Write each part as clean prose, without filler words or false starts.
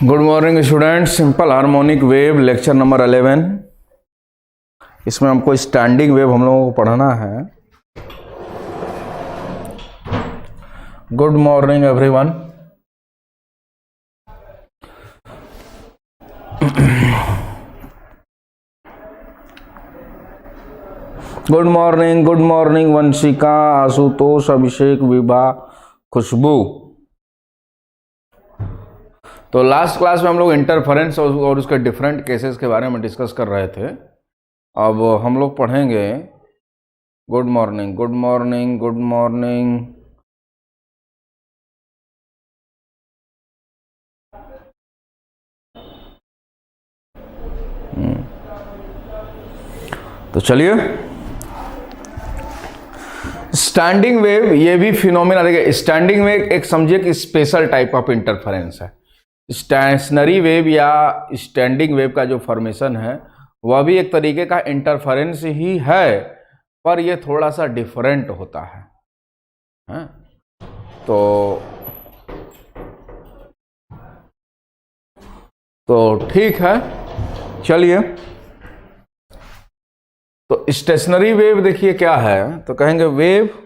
Good morning student. Simple harmonic wave lecture number 11। इसमें हमको standing wave हम लोगों को पढ़ना है। Good morning everyone. Good morning Vanshika, Ashutosh, Abhishek, Vibha, Khushboo. तो लास्ट क्लास में हम लोग इंटरफेरेंस और उसके डिफरेंट केसेस के बारे में डिस्कस कर रहे थे। अब हम लोग पढ़ेंगे good morning good morning good morning. तो चलिए, स्टैंडिंग वेव, ये भी फिनोमेना देखिए। स्टैंडिंग वेव एक समझिए कि स्पेशल टाइप ऑफ इंटरफेरेंस है। स्टेशनरी वेव या स्टैंडिंग वेव का जो फॉर्मेशन है वह भी एक तरीके का इंटरफेरेंस ही है, पर यह थोड़ा सा डिफरेंट होता है? तो ठीक है, चलिए। तो स्टेशनरी वेव देखिए क्या है, तो कहेंगे wave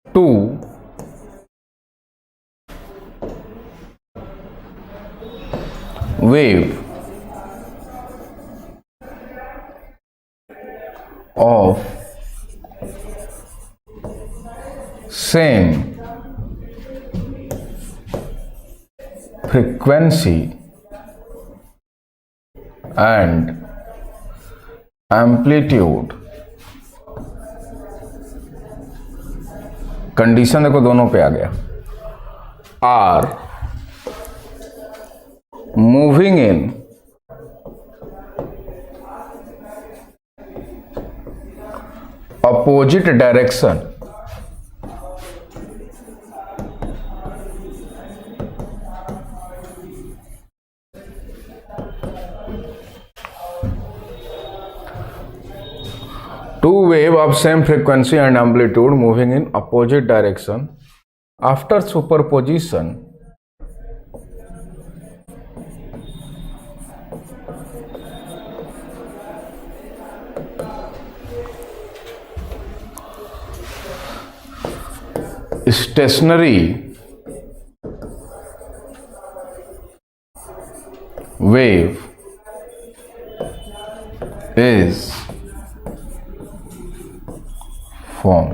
two wave of same frequency and amplitude। Condition देखो, दोनों पे आ गया। Are moving in opposite direction two wave of same frequency and amplitude moving in opposite direction after superposition stationary wave is form.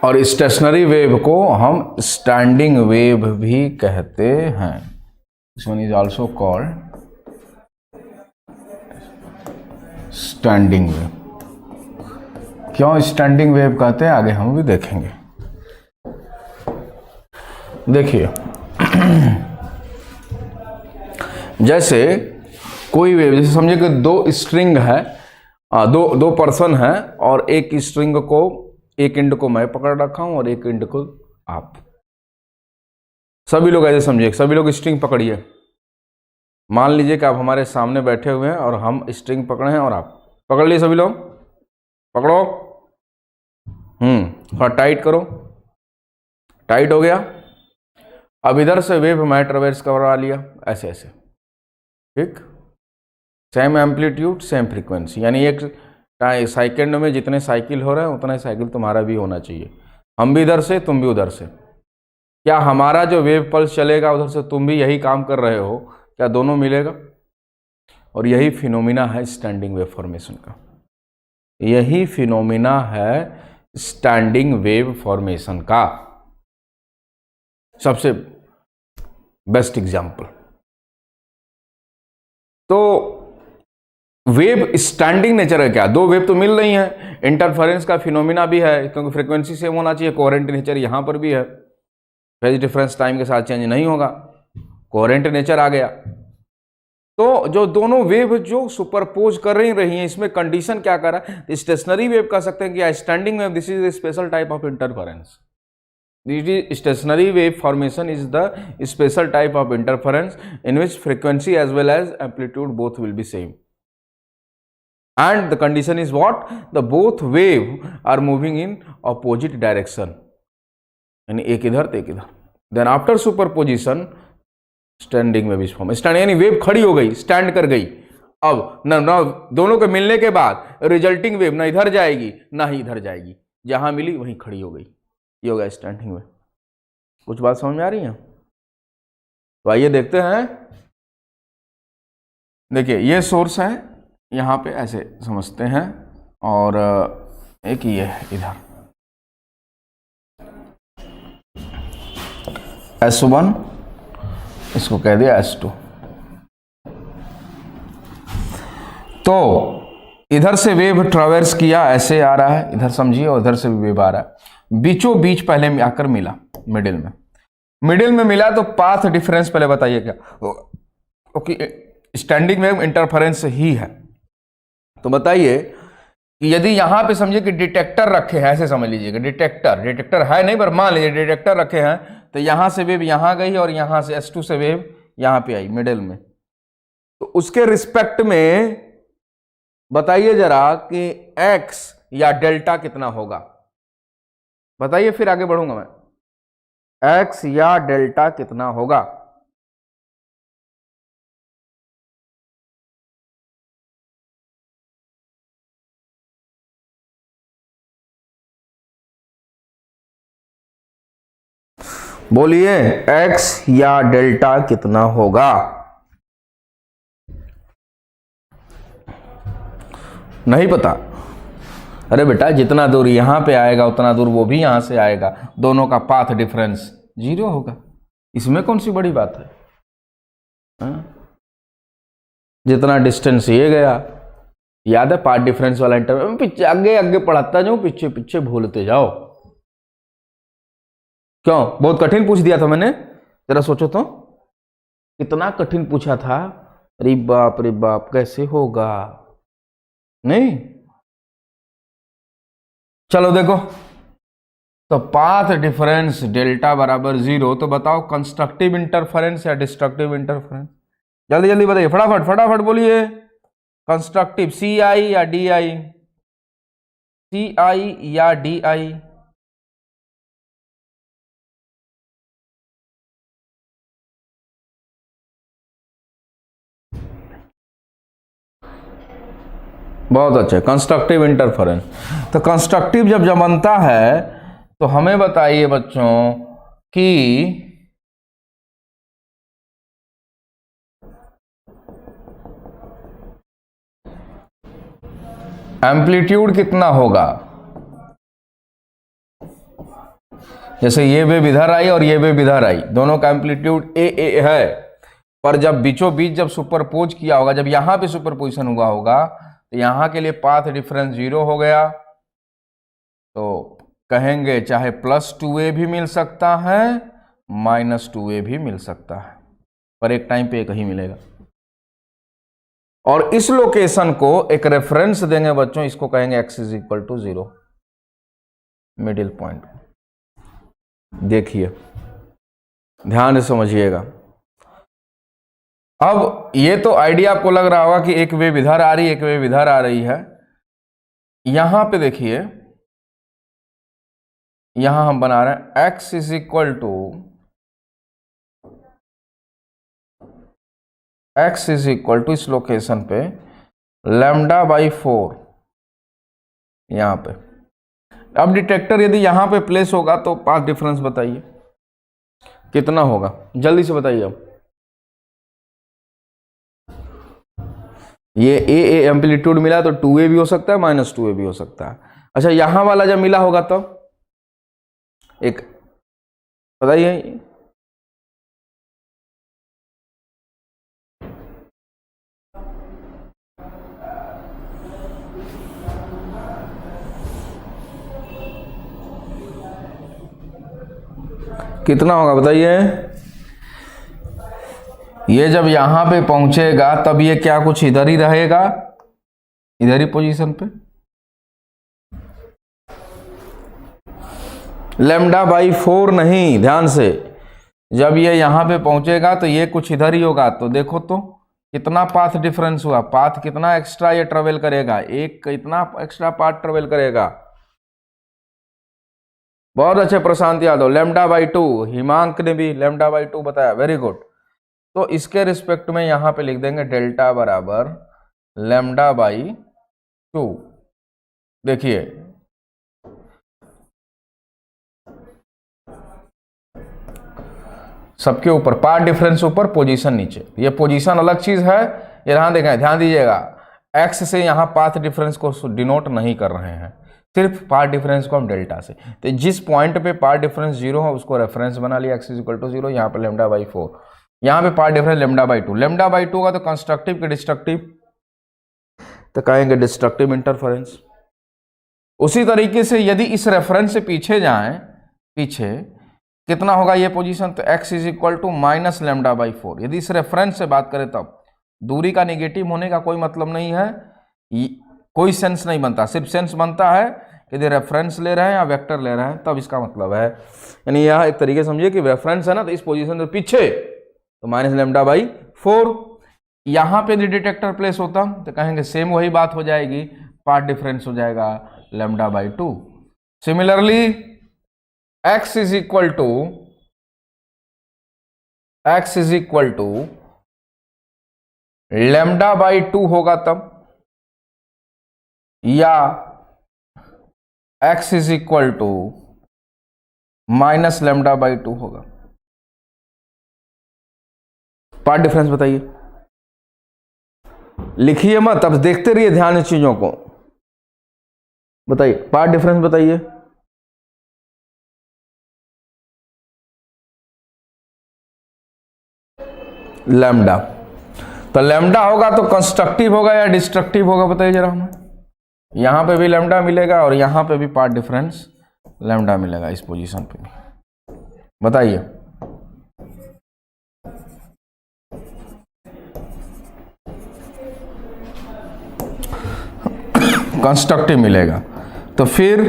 और stationary wave को हम standing wave भी कहते हैं। This one is also called standing wave. क्यों standing wave कहते हैं, आगे हम भी देखेंगे। देखिए, जैसे कोई वेव, जैसे समझिए कि दो स्ट्रिंग है, दो पर्सन है, और एक स्ट्रिंग को, एक एंड को मैं पकड़ रखा हूं और एक एंड को आप। सभी लोग ऐसे समझिए, सभी लोग स्ट्रिंग पकड़िए। मान लीजिए कि आप हमारे सामने बैठे हुए हैं और हम स्ट्रिंग पकड़े हैं और आप पकड़ लिए। सभी लोग पकड़ो, थोड़ा टाइट करो। टाइट हो गया। अब इधर से वेव मैं ट्रेवर्स करवा लिया, ऐसे ऐसे, ठीक। सेम एम्पलीट्यूड सेम फ्रीक्वेंसी, यानी एक सेकंड में जितने साइकिल हो रहे हैं उतना साइकिल तुम्हारा भी होना चाहिए। हम भी इधर से, तुम भी उधर से। क्या हमारा जो वेव पल्स चलेगा उधर से तुम भी यही काम कर रहे हो, क्या दोनों मिलेगा? और यही फिनोमिना है स्टैंडिंग वेव फॉर्मेशन का। यही फिनोमिना है स्टैंडिंग वेव फॉर्मेशन का सबसे बेस्ट एग्जाम्पल। तो वेव स्टैंडिंग नेचर है क्या? दो वेव तो मिल रही हैं, इंटरफेरेंस का फिनोमिना भी है, क्योंकि फ्रीक्वेंसी सेम होना चाहिए। कोहेरेंट नेचर यहां पर भी है, फेज डिफरेंस टाइम के साथ चेंज नहीं होगा, कोहेरेंट नेचर आ गया। तो जो दोनों वेव जो सुपरपोज कर रही हैं, इसमें कंडीशन क्या कर रहा है? स्टेशनरी वेव कह सकते हैं कि standing wave, this is a special type of interference. Stationary wave formation is the special type of interference in which frequency as well as amplitude both will be same. And the condition is what, the both wave are moving in opposite direction, यानी एक इधर तो एक इधर। Then after superposition standing wave is form. Stand यानी wave खड़ी हो गई, स्टैंड कर गई। अब न दोनों के मिलने के बाद रिजल्टिंग वेव ना इधर जाएगी ना ही इधर जाएगी, जहां मिली वहीं खड़ी हो गई, ये हो गया स्टैंडिंग वेव। कुछ बात समझ में आ रही है? तो आइए देखते हैं। देखिए ये सोर्स है, यहां पे ऐसे समझते हैं, और एक ये है इधर S1, इसको कह दिया S2। तो इधर से वेव ट्रैवर्स किया, ऐसे आ रहा है, इधर समझिए, और इधर से भी वेव आ रहा है, बीचों बीच पहले आकर मिला, मिडिल में मिला, तो पाथ डिफरेंस पहले बताइए क्या? ओके, स्टैंडिंग वेव इंटरफेरेंस ही है। तो बताइए कि यदि यहां पे समझिए कि डिटेक्टर रखे हैं, ऐसे समझ लीजिएगा, डिटेक्टर है नहीं, पर मान लीजिए डिटेक्टर रखे हैं, तो यहां से वेव यहां गई और यहां से S2 से वेव यहां पे आई मिडिल में। तो उसके रिस्पेक्ट में बताइए जरा कि x या डेल्टा कितना होगा, बताइए, फिर आगे बढ़ूंगा मैं। x या डेल्टा कितना होगा? बोलिए, x या डेल्टा कितना होगा? नहीं पता? अरे बेटा, जितना दूर यहां पे आएगा उतना दूर वो भी यहां से आएगा, दोनों का पाथ डिफरेंस 0 होगा, इसमें कौन सी बड़ी बात है? जितना डिस्टेंस ये गया, याद है पाथ डिफरेंस वाला इंटरवल, पीछे आगे आगे पढ़ाता जाऊं, पीछे पीछे भूलते जाओ। क्यों? बहुत कठिन पूछ दिया था मैंने? जरा सोचो तो, कितना कठिन पूछा था। अरे बाप रे बाप, कैसे होगा? नहीं? चलो देखो, तो पाथ डिफरेंस डेल्टा बराबर 0, तो बताओ कंस्ट्रक्टिव इंटरफेरेंस या डिस्ट्रक्टिव इंटरफेरेंस? जल्दी जल्दी बताइए, फटाफट फटाफट बोलिए। कंस्ट्रक्टिव CI या DI? CI या DI? बहुत अच्छे, कंस्ट्रक्टिव इंटरफेरेंस। तो कंस्ट्रक्टिव जब बनता है तो हमें बताइए बच्चों कि एम्पलीट्यूड कितना होगा? जैसे ये वेव इधर आई और ये वेव इधर आई, दोनों का एम्पलीट्यूड ए है, पर जब बीचों बीच जब सुपरपोज किया होगा, जब यहां पे सुपरपोजिशन हुआ होगा, तो यहां के लिए पाथ डिफरेंस 0 हो गया। तो कहेंगे चाहे +2a भी मिल सकता है, -2a भी मिल सकता है, पर एक टाइम पे एक ही मिलेगा। और इस लोकेशन को एक रेफरेंस देंगे बच्चों, इसको कहेंगे x = 0, मिडिल पॉइंट। देखिए, ध्यान से समझिएगा। अब ये तो आइडिया आपको लग रहा होगा कि एक वेव इधर आ रही है, एक वेव इधर आ रही है। यहां पे देखिए, यहां हम बना रहे हैं x = इस लोकेशन पे λ/4 यहां पे। अब डिटेक्टर यदि यहां पे प्लेस होगा तो पाथ डिफरेंस बताइए कितना होगा, जल्दी से बताइए। अब ये ए एम्पलीट्यूड मिला तो 2a भी हो सकता है, -2a भी हो सकता है। अच्छा, यहां वाला जब मिला होगा तो एक बताइए, कितना होगा बताइए। ये जब यहां पे पहुंचेगा तब ये क्या कुछ इधर ही रहेगा, इधर ही पोजीशन पे, λ/4 नहीं, ध्यान से। जब ये यहां पे पहुंचेगा तो ये कुछ इधर ही होगा, तो देखो तो कितना पाथ डिफरेंस हुआ, पाथ कितना एक्स्ट्रा ये ट्रेवल करेगा, एक कितना एक्स्ट्रा पाथ ट्रेवल करेगा। बहुत अच्छे प्रशांत यादव, λ/2, हिमांक ने भी λ/2 बताया, वेरी गुड। तो इसके रिस्पेक्ट में यहां पे लिख देंगे डेल्टा बराबर λ/2। देखिए सबके ऊपर पाथ डिफरेंस ऊपर, पोजीशन नीचे, ये पोजीशन अलग चीज है, ये ध्यान देखें, ध्यान दीजिएगा, एक्स से यहां पाथ डिफरेंस को डिनोट नहीं कर रहे हैं, सिर्फ पाथ डिफरेंस को हम डेल्टा से। तो जिस पॉइंट पे पाथ डिफरेंस 0 है उसको रेफरेंस बना लिया, x = 0, यहाँ पे λ/4, यहाँ पे पाथ डिफरेंस λ/2। λ/2 का तो कंस्ट्रक्टिव के डिस्ट्रक्टिव, तो कहेंगे डिस्ट्रक्टिव इंटरफेरेंस। उसी तरीके से यदि इस रेफरेंस से पीछे जाएं, पीछे कितना होगा ये पोजीशन, तो x = -λ/4। यदि इस रेफरेंस से बात करें तब दूरी का नेगेटिव होने का कोई मतलब नहीं है, कोई सेंस नहीं बनता, सिर्फ सेंस बनता है यदि रेफरेंस ले रहे हैं या वेक्टर ले रहे हैं, तब इसका मतलब है। यानी यह एक तरीके समझिए कि रेफरेंस है ना, तो इस पोजीशन से पीछे तो -λ/4। यहां पे यदि डिटेक्टर प्लेस होता तो कहेंगे सेम वही बात हो जाएगी, पाथ डिफरेंस हो जाएगा λ/2। सिमिलरली x = λ/2 होगा तब, या x = -λ/2 होगा। पार्ट डिफरेंस बताइए, लिखिए मत, अब देखते रहिए ध्यान से चीजों को, बताइए पार्ट डिफरेंस बताइए। लैम्डा, तो लैम्डा होगा तो कंस्ट्रक्टिव होगा या डिस्ट्रक्टिव होगा, बताइए जरा हमें। यहां पे भी लैम्डा मिलेगा और यहां पे भी पार्ट डिफरेंस लैम्डा मिलेगा, इस पोजीशन पे भी, बताइए। कंस्ट्रक्टिव मिलेगा, तो फिर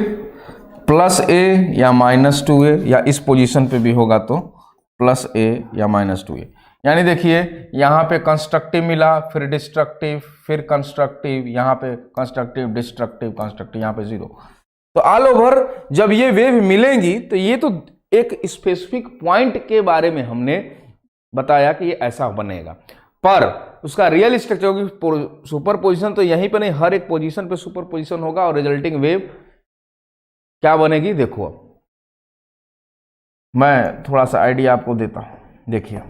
+a या -2a, या इस पोजीशन पे भी होगा तो +a या -2a। यानी देखिए यहाँ पे कंस्ट्रक्टिव मिला, फिर डिस्ट्रक्टिव, फिर कंस्ट्रक्टिव, यहाँ पे कंस्ट्रक्टिव, डिस्ट्रक्टिव, कंस्ट्रक्टिव, यहाँ पे 0। तो ऑल ओवर जब ये वेव मिलेंगी तो ये तो एक स्पेसिफिक पॉइंट के बारे में हमने बताया कि ये ऐसा बनेगा, पर उसका रियल स्ट्रक्चर होगी सुपर पोजिशन, तो यहीं पर नहीं, हर एक पोजीशन पे सुपर पोजिशन होगा और रिजल्टिंग वेव क्या बनेगी। देखो अब मैं थोड़ा सा आइडिया आपको देता हूं, देखिए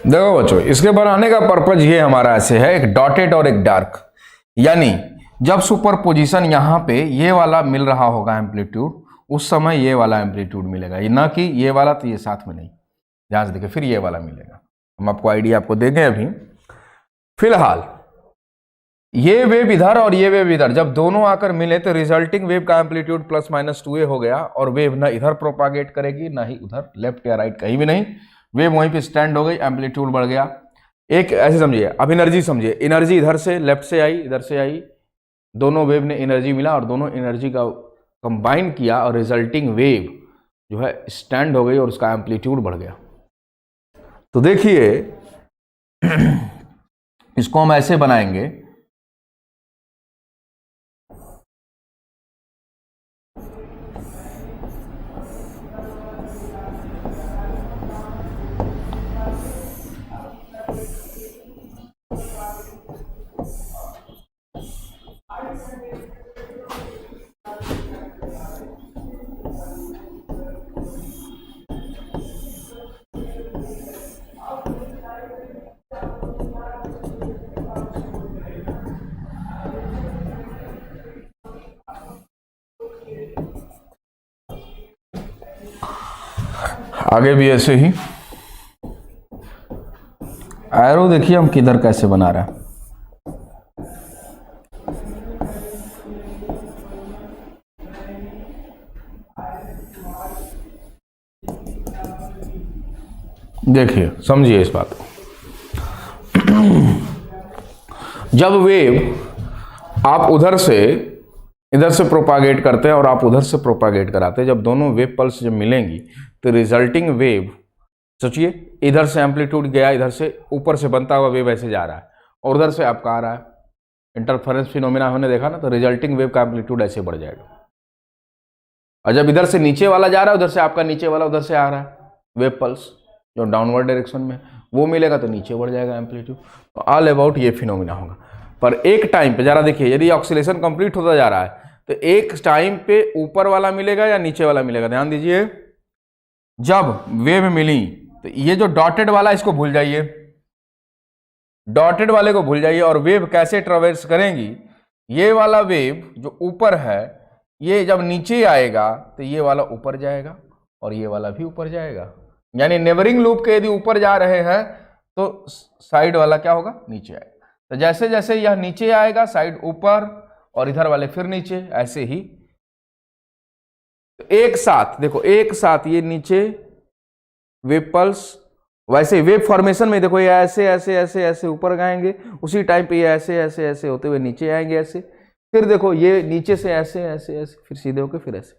देखो बच्चों, इसके बनाने का पर्पज ये हमारा ऐसे है, एक डॉटेड और एक डार्क, यानी जब सुपर पोजिशन यहाँ पे ये वाला मिल रहा होगा एम्पलीट्यूड, उस समय ये वाला एम्पलीट्यूड मिलेगा, ये ना कि ये वाला, तो ये साथ में नहीं, ध्यान से देखिए, फिर ये वाला मिलेगा। हम आपको आइडिया आपको देंगे अभी। फिलहाल ये वेव इधर और ये वेव इधर, जब दोनों आकर मिले तो रिजल्टिंग वेव का एम्पलीट्यूड +-2a हो गया, और वेव ना इधर प्रोपागेट करेगी ना ही उधर, लेफ्ट या राइट कहीं भी नहीं, वेव वहीं पे स्टैंड हो गई, एम्पलीट्यूड बढ़ गया। एक ऐसे समझिए, अब एनर्जी समझिए, एनर्जी इधर से लेफ्ट से आई, इधर से आई, दोनों वेव ने एनर्जी मिला और दोनों एनर्जी का कंबाइन किया और रिजल्टिंग वेव जो है स्टैंड हो गई और उसका एम्पलीट्यूड बढ़ गया। तो देखिए इसको हम ऐसे बनाएंगे, आगे भी ऐसे ही एरो देखिए हम किधर कैसे बना रहे हैं। देखिए समझिए इस बात को। जब वेव आप उधर से इधर से प्रोपागेट करते हैं और आप उधर से प्रोपागेट कराते हैं, जब दोनों वेव पल्स जब मिलेंगी तो रिजल्टिंग वेव, सोचिए इधर से एम्पलीट्यूड गया, इधर से ऊपर से बनता हुआ वेव ऐसे जा रहा है और उधर से आपका आ रहा है, इंटरफेरेंस फिनोमेना हमने देखा ना, तो रिजल्टिंग वेव का एम्पलीट्यूड ऐसे बढ़ जाएगा। और जब इधर से नीचे वाला जा रहा है, उधर से आपका नीचे वाला उधर से आ रहा है वेव पल्स जो डाउनवर्ड डायरेक्शन में, वो मिलेगा तो नीचे बढ़ जाएगा एम्पलीट्यूड। तो ऑल अबाउट ये फिनोमेना होगा। पर एक टाइम पे जरा देखिए, यदि ऑक्सीलेशन कंप्लीट होता जा रहा है तो एक टाइम पे ऊपर वाला मिलेगा या नीचे वाला मिलेगा। ध्यान दीजिए, जब वेव मिली तो ये जो डॉटेड वाला इसको भूल जाइए, डॉटेड वाले को भूल जाइए, और वेव कैसे ट्रेवर्स करेंगी, ये वाला वेव जो ऊपर है ये जब नीचे आएगा तो ये वाला ऊपर जाएगा और ये वाला भी ऊपर जाएगा। यानी नेबरिंग लूप के यदि ऊपर जा रहे हैं तो साइड वाला क्या होगा, नीचे आएगा। तो जैसे जैसे यह नीचे आएगा साइड ऊपर और इधर वाले फिर नीचे, ऐसे ही तो एक साथ देखो, एक साथ ये नीचे वेव पल्स, वैसे वेव फॉर्मेशन में देखो ये ऐसे ऐसे ऐसे ऐसे ऊपर जाएंगे, उसी टाइम पे ये ऐसे ऐसे ऐसे होते हुए नीचे आएंगे ऐसे, फिर देखो ये नीचे से ऐसे ऐसे ऐसे फिर सीधे होकर फिर ऐसे,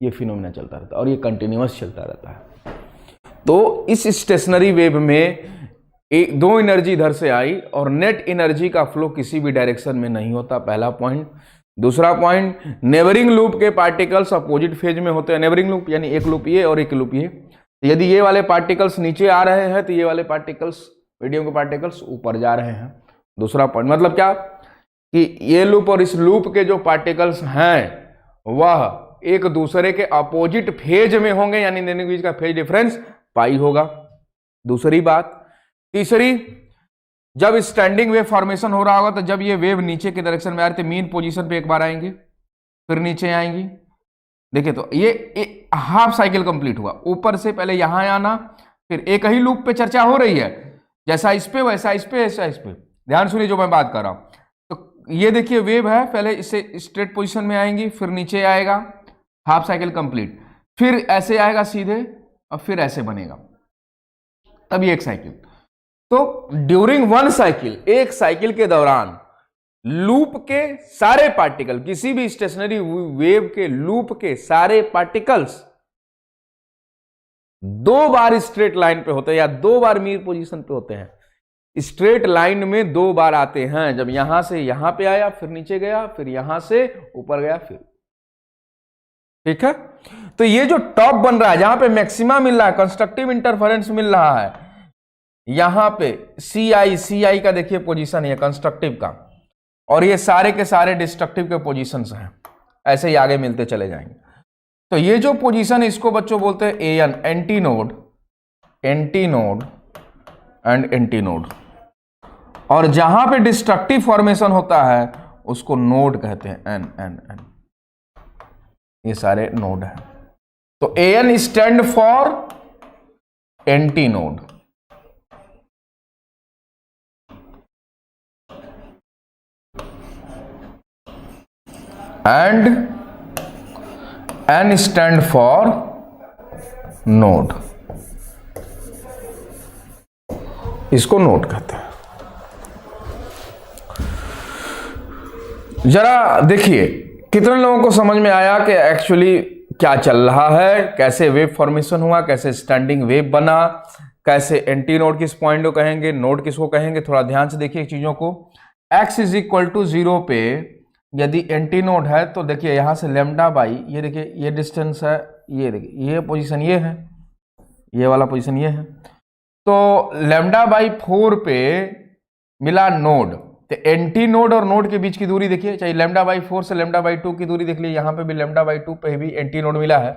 ये फिनोमेना चलता रहता है और ये कंटिन्यूअस चलता रहता है। तो इस स्टेशनरी वेव में दो एनर्जी इधर से आई और नेट एनर्जी का फ्लो किसी भी डायरेक्शन में नहीं होता, पहला पॉइंट। दूसरा पॉइंट, नेबरिंग लूप के पार्टिकल्स अपोजिट फेज में होते हैं। नेबरिंग लूप यानी एक लूप ये और एक लूप ये, यदि ये वाले पार्टिकल्स नीचे आ रहे हैं तो ये वाले पार्टिकल्स, मीडियम के पार्टिकल्स ऊपर जा रहे हैं। दूसरा पॉइंट मतलब क्या कि ये लूप और इस लूप के जो पार्टिकल्स हैं वह एक दूसरे के अपोजिट फेज में होंगे, यानी दोनों के बीच का फेज डिफरेंस पाई होगा। दूसरी बात। तीसरी, जब स्टैंडिंग वेव फॉर्मेशन हो रहा होगा तो जब ये वेव नीचे की डायरेक्शन में आ रही थी, मीन पोजीशन पे एक बार आएंगे फिर नीचे आएंगी। देखिए तो ये हाफ साइकिल कंप्लीट हुआ, ऊपर से पहले यहां आना, फिर एक ही लूप पे चर्चा हो रही है, जैसा इस पे वैसा इस पे ऐसा इस पे। ध्यान सुनिए जो मैं बात कर रहा हूं। तो ये देखिए वेव है, पहले इससे स्ट्रेट पोजीशन में आएंगी फिर नीचे आएगा, हाफ साइकिल कंप्लीट, फिर ऐसे आएगा सीधे और फिर ऐसे बनेगा, तब ये एक साइकिल। तो ड्यूरिंग वन साइकिल, एक साइकिल के दौरान लूप के सारे पार्टिकल, किसी भी स्टेशनरी वेव के लूप के सारे पार्टिकल्स दो बार स्ट्रेट लाइन पे होते हैं या दो बार मीन पोजीशन पे होते हैं। स्ट्रेट लाइन में दो बार आते हैं, जब यहां से यहां पे आया फिर नीचे गया फिर यहां से ऊपर गया फिर, ठीक है। तो ये जो टॉप बन रहा है जहां पे मैक्सिमा मिल रहा है, कंस्ट्रक्टिव इंटरफेरेंस मिल रहा है, यहां पे सी आई का देखिए पोजीशन है कंस्ट्रक्टिव का, और ये सारे के सारे डिस्ट्रक्टिव के पोजीशंस हैं, ऐसे ही आगे मिलते चले जाएंगे। तो ये जो पोजीशन है इसको बच्चों बोलते हैं N, antinode, antinode and antinode, और जहां पे डिस्ट्रक्टिव फॉर्मेशन होता है उसको नोड कहते हैं, एन एन एन, ये सारे नोड हैं। तो N stand for antinode, and N stand for node, इसको नोड कहते हैं। जरा देखिए कितने लोगों को समझ में आया कि एक्चुअली क्या चल रहा है, कैसे वेव फॉर्मेशन हुआ, कैसे स्टैंडिंग वेव बना, कैसे एंटी नोड किस पॉइंट को कहेंगे, नोड किसको कहेंगे। थोड़ा ध्यान से देखिए चीजों को। x इज इक्वल टू 0 पे यदि एंटी नोड है तो देखिए यहां से लेमडा बाई, ये देखिए ये डिस्टेंस है, ये देखिए ये पोजीशन ये है, ये वाला पोजीशन ये है, तो लेमडा बाई 4 पे मिला नोड। तो एंटी नोड और नोड के बीच की दूरी देखिए, चाहे लेमडा बाई 4 से लेमडा बाई 2 की दूरी देख लीजिए, यहां पे भी लेमडा बाई 2 पे भी एंटी नोड मिला है।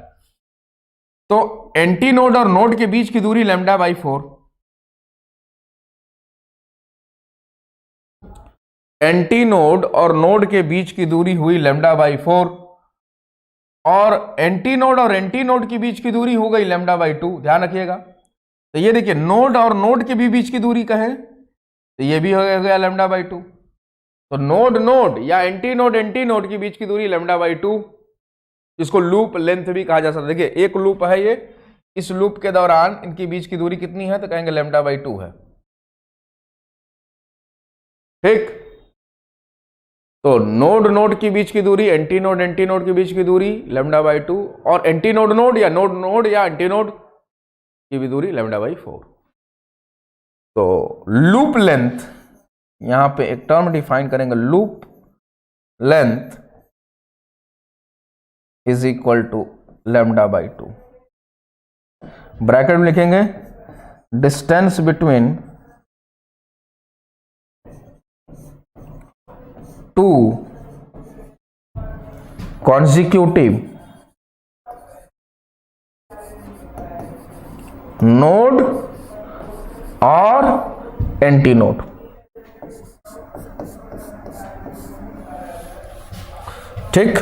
तो एंटी नोड और नोड के बीच की दूरी लेमडा बाई 4, एंटी नोड और नोड के बीच की दूरी हुई लेमडा बाई 4, और एंटी नोड और एंटी नोड के बीच की दूरी हो गई λ/2, ध्यान रखिएगा। तो ये देखिए नोड और नोड के भी बीच की दूरी कहें तो ये भी हो गया λ/2। तो नोड नोड या एंटी नोड के बीच की दूरी λ/2, इसको लूप लेंथ भी कहा जा सकता है। देखिए एक लूप है ये, इस लूप के दौरान इनके बीच की दूरी कितनी है तो कहेंगे λ/2 है। ठीक, तो नोड नोड के बीच की दूरी, एंटी नोड के बीच की दूरी λ/2, और एंटी नोड नोड या नोड नोड या एंटी नोड की भी दूरी λ/4। तो लूप लेंथ, यहां पे एक टर्म डिफाइन करेंगे, loop length is equal to λ/2। Bracket में लिखेंगे distance between two consecutive node और एंटी नोड। ठीक,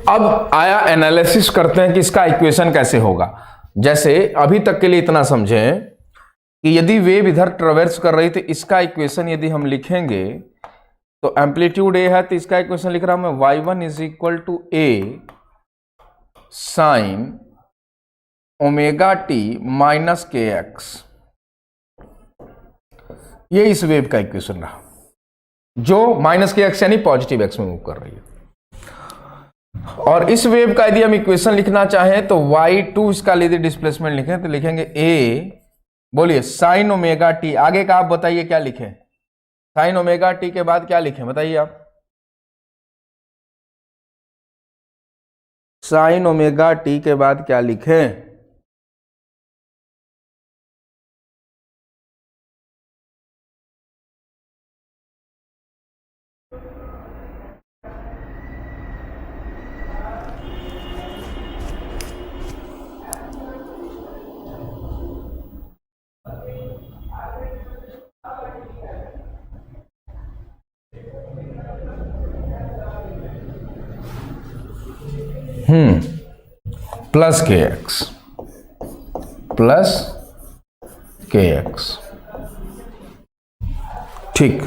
अब आया एनालिसिस करते हैं कि इसका इक्वेशन कैसे होगा। जैसे अभी तक के लिए इतना समझें कि यदि वेव इधर ट्रेवर्स कर रही थी, इसका इक्वेशन यदि हम लिखेंगे तो एम्पलीट्यूड ए है तो इसका इक्वेशन लिख रहा हूं मैं y1 is equal to a sine omega t minus k x. ये इस वेव का इक्वेशन रहा जो माइनस के एक्स यानी पॉजिटिव एक्स में मूव कर रही है। और इस वेव का यदि हम इक्वेशन लिखना चाहें तो y2 इसका यदि डिस्प्लेसमेंट लिखें तो लिखेंगे a, बोलिए साइन ओमेगा टी। आगे का आप बताइए क्या लिखें, साइन ओमेगा टी के बाद क्या लिखें बताइए आप। साइन ओमेगा टी के बाद क्या लिखें? प्लस के एक्स। ठीक,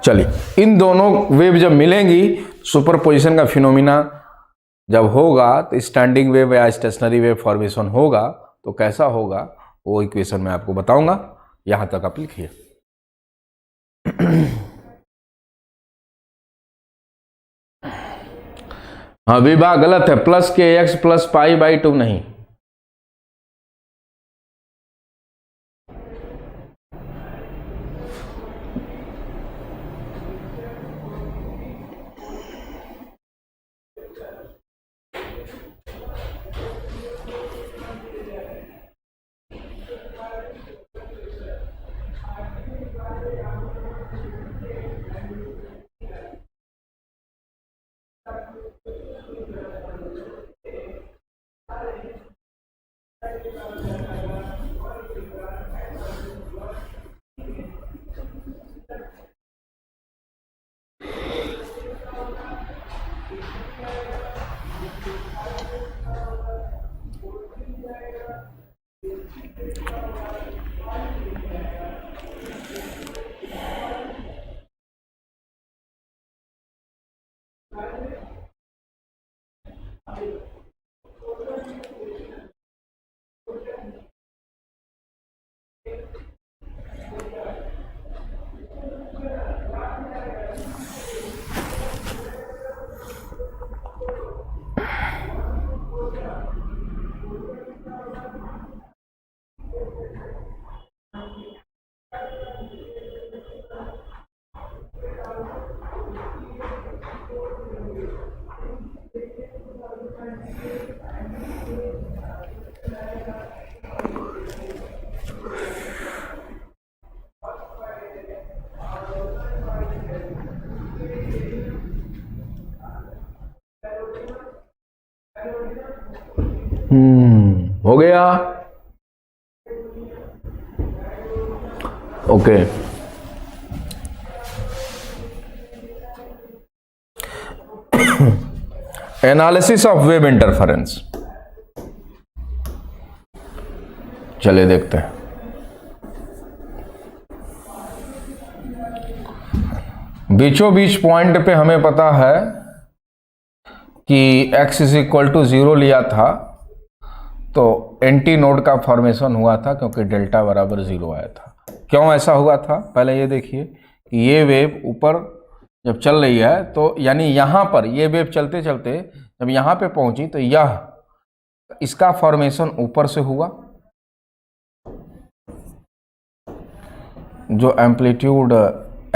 चलिए इन दोनों वेव जब मिलेंगी, सुपरपोजिशन का फिनोमिना जब होगा तो स्टैंडिंग वेव या स्टेशनरी वेव फॉर्मेशन होगा तो कैसा होगा वो इक्वेशन मैं आपको बताऊंगा। यहां तक आप लिखिए। हाँ विभा गलत है, प्लस के एक्स प्लस पाई बाई 2 नहीं। हो गया, okay. Analysis of wave interference. चलिए देखते हैं। बीचों बीच पॉइंट पे हमें पता है कि x इज इक्वल टू 0 लिया था, तो एंटी नोड का फॉर्मेशन हुआ था क्योंकि डेल्टा बराबर 0 आया था। क्यों ऐसा हुआ था, पहले ये देखिए कि ये वेव ऊपर जब चल रही है तो यानी यहाँ पर ये वेव चलते चलते जब यहाँ पे पहुंची तो यह इसका फॉर्मेशन ऊपर से हुआ, जो एम्पलीट्यूड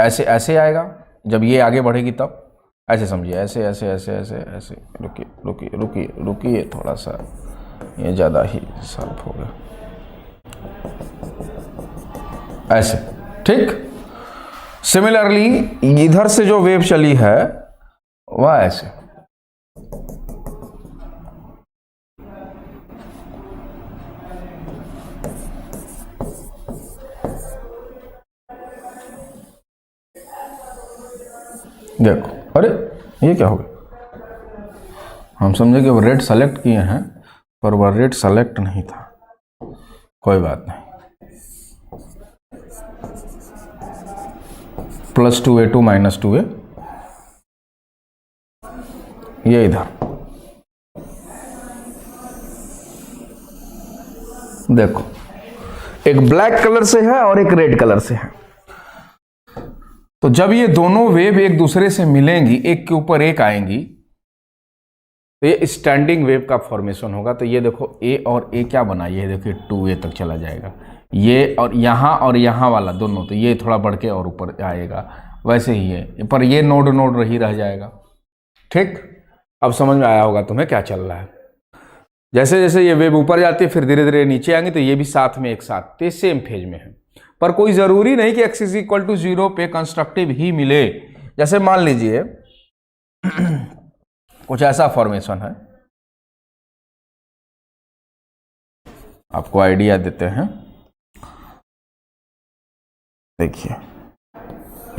ऐसे ऐसे आएगा जब ये आगे बढ़ेगी तब, ऐसे समझिए, ऐसे ऐसे ऐसे ऐसे ऐसे। रुकिए रुकिए रुकिए रुकिए, थोड़ा सा ये ज़्यादा ही शार्प हो गया, ऐसे, ठीक। सिमिलरली इधर से जो वेव चली है वह ऐसे, देखो, अरे ये क्या हो गया, हम समझे कि वो रेड सेलेक्ट किए हैं पर वह रेड सेलेक्ट नहीं था, कोई बात नहीं। +2a2 -2a, ये इधर देखो, एक ब्लैक कलर से है और एक रेड कलर से है। तो जब ये दोनों वेव एक दूसरे से मिलेंगी, एक के ऊपर एक आएंगी, तो ये स्टैंडिंग वेव का फॉर्मेशन होगा। तो ये देखो ए और ए क्या बना, ये देखिए 2a तक चला जाएगा, ये और यहाँ वाला दोनों, तो ये थोड़ा बढ़ के और ऊपर आएगा, वैसे ही है, पर ये नोड नोड ही रह जाएगा, ठीक। अब समझ में आया होगा तुम्हें क्या चल रहा है। जैसे जैसे ये वेव ऊपर जाती है फिर धीरे धीरे नीचे आएंगे, तो ये भी साथ में एक साथ सेम फेज में है। पर कोई जरूरी नहीं कि x इज इक्वल टू 0 पे कंस्ट्रक्टिव ही मिले। जैसे मान लीजिए कुछ ऐसा फॉर्मेशन है, आपको आइडिया देते हैं, देखिए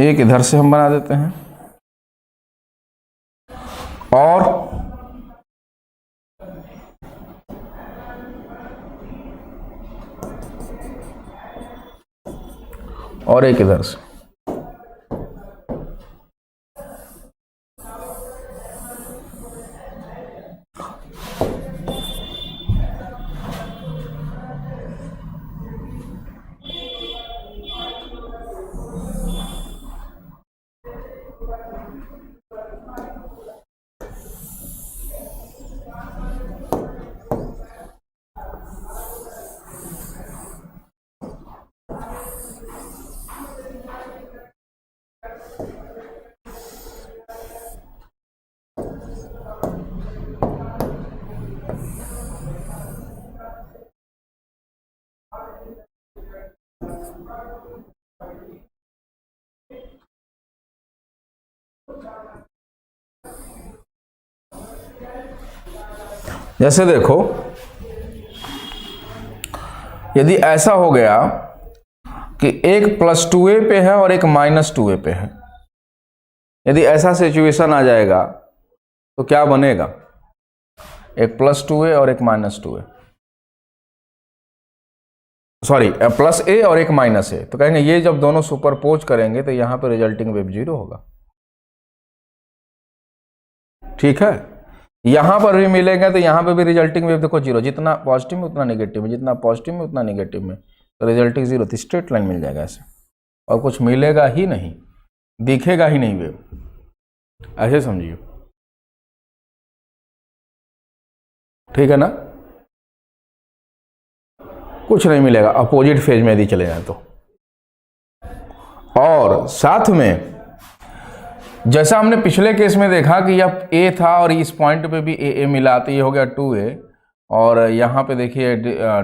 एक इधर से हम बना देते हैं और एक इधर से, जैसे देखो यदि ऐसा हो गया कि एक +2a पे है और एक -2a पे है, यदि ऐसा सिचुएशन आ जाएगा तो क्या बनेगा, एक +2a और एक -2a, सॉरी +a और एक -a, तो कहेंगे ये जब दोनों सुपरपोज करेंगे तो यहां पर रिजल्टिंग वेव 0 होगा, ठीक है। यहां पर भी मिलेंगे तो यहां पर भी रिजल्टिंग वेव देखो 0, जितना पॉजिटिव में उतना नेगेटिव में, जितना पॉजिटिव में उतना नेगेटिव में, तो रिजल्टिंग 0, तो स्ट्रेट लाइन मिल जाएगा ऐसे, और कुछ मिलेगा ही नहीं, दिखेगा ही नहीं वेव, ऐसे समझिए, ठीक है ना। कुछ नहीं मिलेगा अपोजिट फेज में यदि चले जाए तो। और साथ में जैसा हमने पिछले केस में देखा कि यह ए था और इस पॉइंट पे भी ए मिला, तो ये हो गया 2a, और यहाँ पे देखिए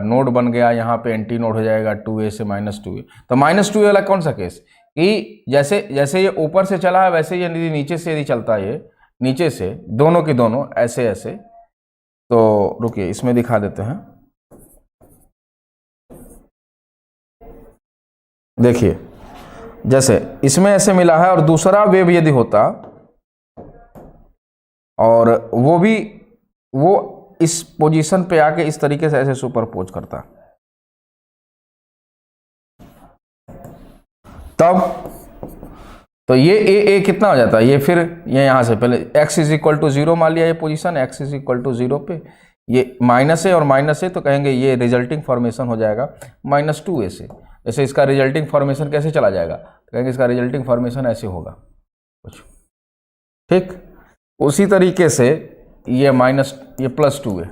नोड बन गया, यहाँ पे एंटी नोड हो जाएगा 2a से -2a। तो -2a वाला कौन सा केस, कि जैसे जैसे ये ऊपर से चला है वैसे ये नीचे से यदि चलता है, ये नीचे से दोनों की दोनों ऐसे ऐसे, तो रुकिए इसमें दिखा देते हैं, देखिए जैसे इसमें ऐसे मिला है, और दूसरा वेव यदि होता और वो इस पोजीशन पे आके इस तरीके से ऐसे सुपरपोज करता, तब तो ये ए कितना हो जाता है, ये फिर ये यहाँ से पहले x इज इक्वल टू 0 मान लिया, ये position x is equal to 0 पे ये माइनस है और माइनस है, तो कहेंगे ये रिजल्टिंग फॉर्मेशन हो जाएगा -2a से। जैसे इसका रिजल्टिंग फॉर्मेशन कैसे चला जाएगा, तो कहेंगे इसका रिजल्टिंग फॉर्मेशन ऐसे होगा कुछ, ठीक। उसी तरीके से ये +2a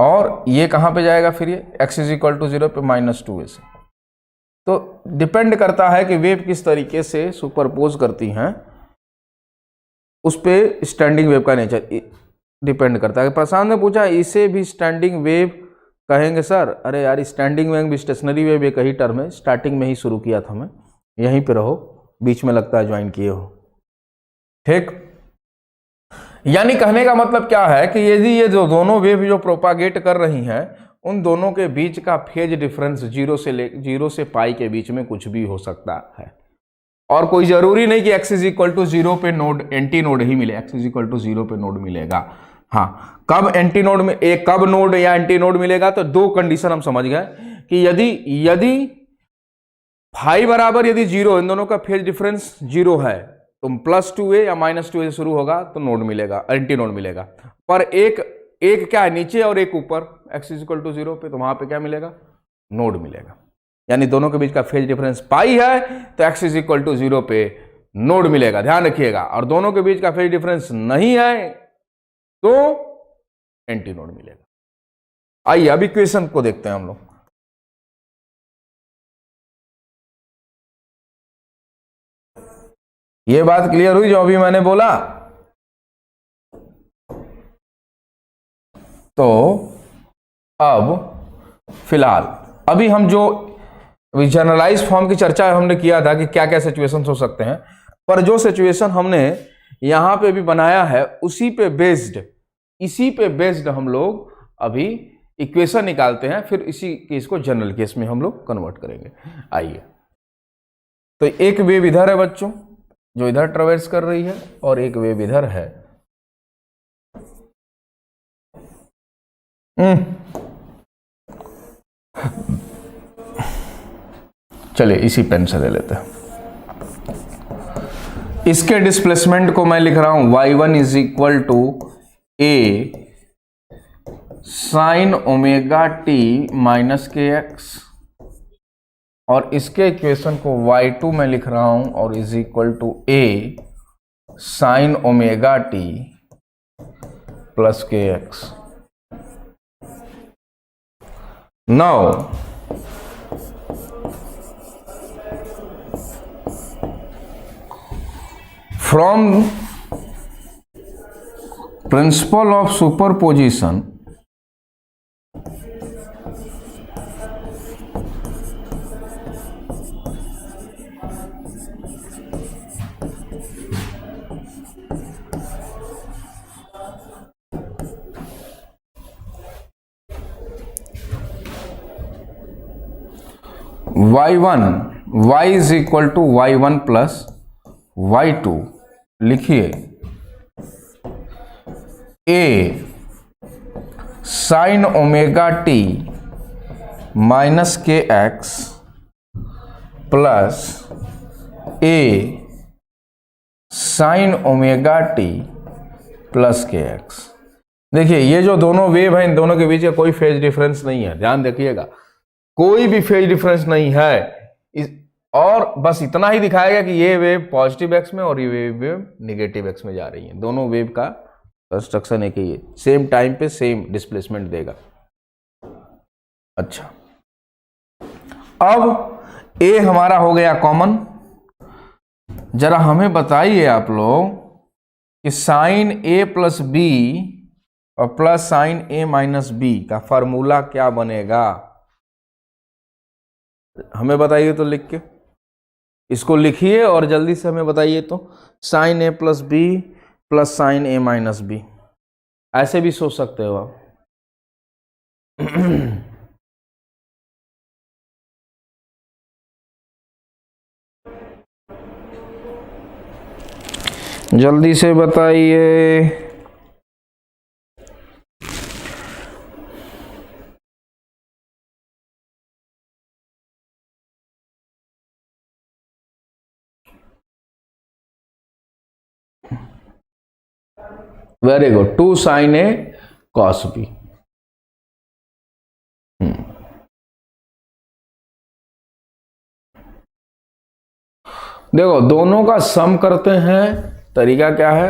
और ये कहाँ पे जाएगा फिर, ये x इज इक्वल टू 0 पे -2a से। तो डिपेंड करता है कि वेव किस तरीके से सुपरपोज करती हैं, उस पे स्टैंडिंग वेव का नेचर डिपेंड करता है। प्रशांत ने पूछा इसे भी स्टैंडिंग वेव कहेंगे सर? अरे यार, स्टैंडिंग वेव भी स्टेशनरी वेव एक ही टर्म है, स्टार्टिंग में ही शुरू किया था मैं, यहीं पे रहो, बीच में लगता है ज्वाइन किए हो, ठीक। यानी कहने का मतलब क्या है कि यदि ये जो दोनों वेव जो प्रोपागेट कर रही हैं, उन दोनों के बीच का फेज डिफरेंस 0 से पाई के बीच में कुछ भी हो सकता है, और कोई जरूरी नहीं कि x इज इक्वल टू 0 पे नोड एंटी नोड ही मिले, x इज इक्वल टू 0 पे नोड मिलेगा। हाँ, कब एंटी नोड में कब नोड या एंटी नोड मिलेगा, तो दो कंडीशन हम समझ गए कि यदि फाई बराबर यदि 0, इन दोनों का फेज डिफरेंस 0 है, तो +2a या -2a से शुरू होगा तो नोड मिलेगा, एंटी नोड मिलेगा। पर एक क्या है नीचे और एक ऊपर, x इज इक्वल टू 0 पे, तो वहां पे क्या मिलेगा, नोड मिलेगा। यानी दोनों के बीच का फेज डिफरेंस पाई है तो x इज इक्वल टू 0 पे नोड मिलेगा, ध्यान रखिएगा। और दोनों के बीच का फेज डिफरेंस नहीं है तो एंटी नोड मिलेगा। आइए अब इक्वेशन को देखते हैं हम लोग। ये बात क्लियर हुई जो अभी मैंने बोला? तो अब फिलहाल अभी हम जो जनरलाइज फॉर्म की चर्चा हमने किया था कि क्या क्या सिचुएशंस हो सकते हैं, पर जो सिचुएशन हमने यहां पे भी बनाया है इसी पे बेस्ड हम लोग अभी इक्वेशन निकालते हैं, फिर इसी केस को जनरल केस में हम लोग कन्वर्ट करेंगे। आइए, तो एक वेव इधर है बच्चों जो इधर ट्रेवर्स कर रही है, और एक वेव इधर है। चलिए इसी पेन से ले लेते हैं। इसके डिस्प्लेसमेंट को मैं लिख रहा हूं y1 is equal to a sin omega t minus kx, और इसके इक्वेशन को y2 में लिख रहा हूं और is equal to a sin omega t plus kx। Now from principle of superposition, y is equal to y1 plus y2, लिखिए a sine omega t minus kx plus a sine omega t plus kx। देखिए ये जो दोनों wave है, इन दोनों के बीच कोई phase difference नहीं है, ध्यान देखिएगा, कोई भी फेज डिफरेंस नहीं है। और बस इतना ही दिखाएगा कि ये वेव पॉजिटिव एक्स में और ये वेव नेगेटिव एक्स में जा रही है। दोनों वेव का कंस्ट्रक्शन एक ही है, सेम टाइम पे सेम डिस्प्लेसमेंट देगा। अच्छा, अब ए हमारा हो गया कॉमन। जरा हमें बताइए आप लोग कि साइन ए प्लस बी और प्लस साइन ए माइनस बी का फॉर्मूला क्या बनेगा, हमें बताइए तो लिख के, इसको लिखिए और जल्दी से हमें बताइए तो। साइन ए प्लस बी प्लस साइन ए माइनस बी, ऐसे भी सोच सकते हो आप। जल्दी से बताइए। Very good, 2 sin A cos B। देखो दोनों का सम करते हैं, तरीका क्या है,